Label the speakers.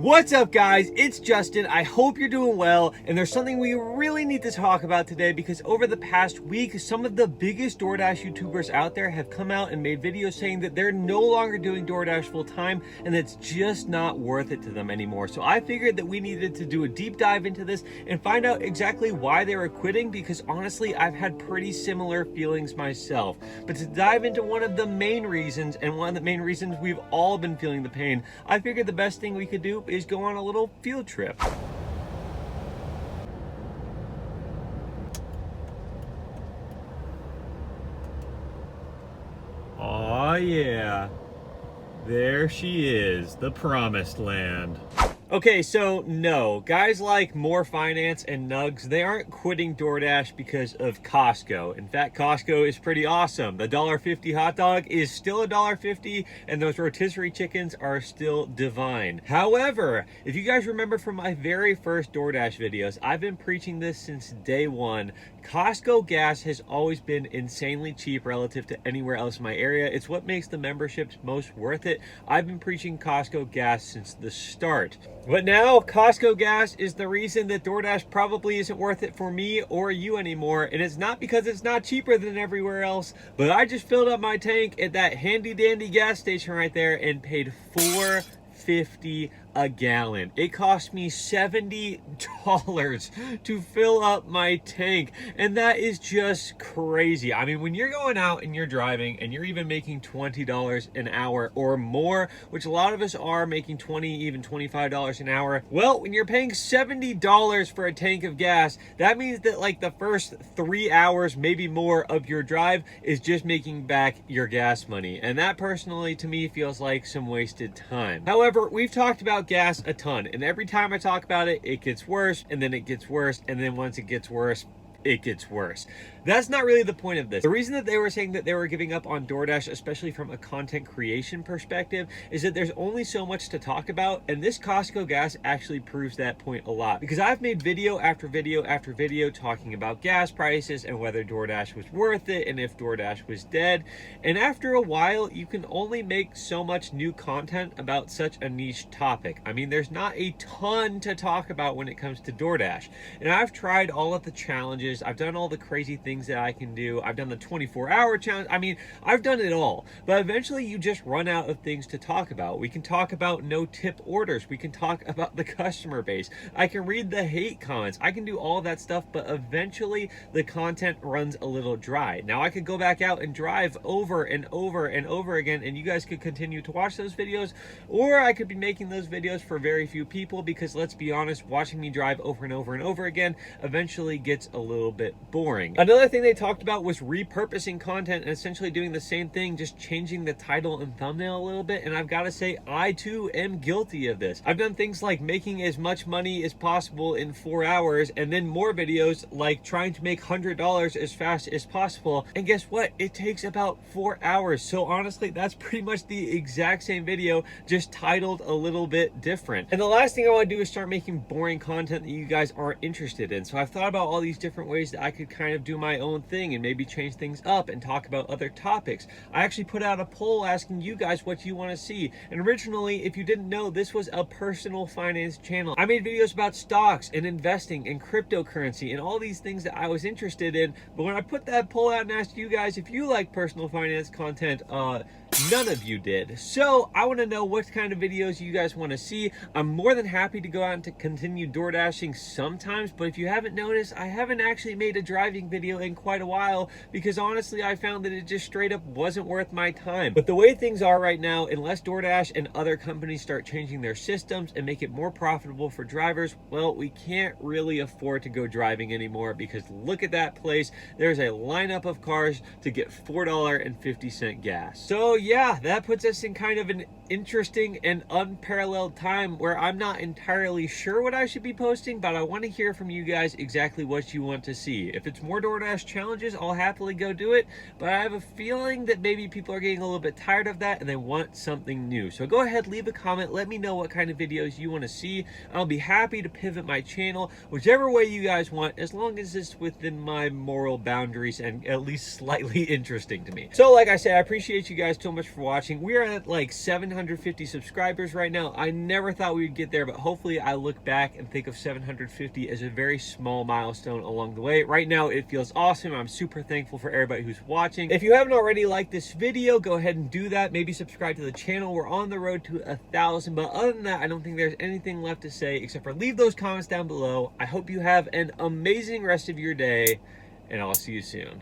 Speaker 1: What's up, guys? It's Justin. I hope you're doing well, and there's something we really need to talk about today because over the past week, some of the biggest DoorDash YouTubers out there have come out and made videos saying that they're no longer doing DoorDash full time and that's just not worth it to them anymore. So I figured that we needed to do a deep dive into this and find out exactly why they were quitting, because honestly, I've had pretty similar feelings myself. But to dive into one of the main reasons, and one of the main reasons we've all been feeling the pain, I figured the best thing we could do is go on a little field trip. Oh yeah, there she is, the promised land. Okay, so no, guys like More Finance and Nugs, they aren't quitting DoorDash because of Costco. In fact, Costco is pretty awesome. The $1.50 hot dog is still $1.50, and those rotisserie chickens are still divine. However, if you guys remember from my very first DoorDash videos, I've been preaching this since day one. Costco gas has always been insanely cheap relative to anywhere else in my area. It's what makes the memberships most worth it. I've been preaching Costco gas since the start. But now Costco gas is the reason that DoorDash probably isn't worth it for me or you anymore. And it's not because it's not cheaper than everywhere else, but I just filled up my tank at that handy dandy gas station right there and paid $4.50 a gallon. It cost me $70 to fill up my tank, and that is just crazy. I mean, when you're going out and you're driving and you're even making $20 an hour or more, which a lot of us are making $20, even $25 an hour, well, when you're paying $70 for a tank of gas, that means that like the first 3 hours, maybe more, of your drive is just making back your gas money, and that personally to me feels like some wasted time. However, we've talked about gas a ton, and every time I talk about it, it gets worse, and then it gets worse, and then once it gets worse, it gets worse. That's not really the point of this. The reason that they were saying that they were giving up on DoorDash, especially from a content creation perspective, is that there's only so much to talk about, and this Costco gas actually proves that point a lot, because I've made video after video after video talking about gas prices and whether DoorDash was worth it and if DoorDash was dead, and after a while you can only make so much new content about such a niche topic. I mean, there's not a ton to talk about when it comes to DoorDash, and I've tried all of the challenges, I've done all the crazy things that I can do, I've done the 24-hour challenge, I mean, I've done it all, but eventually you just run out of things to talk about. We can talk about no tip orders, we can talk about the customer base, I can read the hate comments, I can do all that stuff, but eventually the content runs a little dry. Now I could go back out and drive over and over and over again, and you guys could continue to watch those videos, or I could be making those videos for very few people, because let's be honest, watching me drive over and over and over again eventually gets a little bit boring. Another thing they talked about was repurposing content and essentially doing the same thing, just changing the title and thumbnail a little bit, and I've got to say, I too am guilty of this. I've done things like making as much money as possible in 4 hours, and then more videos like trying to make $100 as fast as possible, and guess what? It takes about 4 hours. So honestly, that's pretty much the exact same video, just titled a little bit different. And the last thing I want to do is start making boring content that you guys aren't interested in. So I've thought about all these different ways that I could kind of do my own thing and maybe change things up and talk about other topics. I actually put out a poll asking you guys what you want to see, and originally, if you didn't know, this was a personal finance channel. I made videos about stocks and investing and cryptocurrency and all these things that I was interested in, but when I put that poll out and asked you guys if you like personal finance content, none of you did. So I want to know what kind of videos you guys want to see. I'm more than happy to go out and to continue DoorDashing sometimes, but if you haven't noticed, I haven't actually made a driving video in quite a while, because honestly I found that it just straight up wasn't worth my time. But the way things are right now, unless DoorDash and other companies start changing their systems and make it more profitable for drivers, well, we can't really afford to go driving anymore, because look at that place, there's a lineup of cars to get $4.50 gas. So yeah, that puts us in kind of an interesting and unparalleled time where I'm not entirely sure what I should be posting, but I want to hear from you guys exactly what you want to see. If it's more DoorDash challenges, I'll happily go do it, but I have a feeling that maybe people are getting a little bit tired of that and they want something new. So go ahead, leave a comment, let me know what kind of videos you want to see. I'll be happy to pivot my channel whichever way you guys want, as long as it's within my moral boundaries and at least slightly interesting to me. So like I said, I appreciate you guys so much for watching. We are at like 750 subscribers right now. I never thought we would get there, but hopefully I look back and think of 750 as a very small milestone along the way. Right now, it feels awesome. I'm super thankful for everybody who's watching. If you haven't already liked this video, go ahead and do that. Maybe subscribe to the channel. We're on the road to 1,000, but other than that, I don't think there's anything left to say except for leave those comments down below. I hope you have an amazing rest of your day, and I'll see you soon.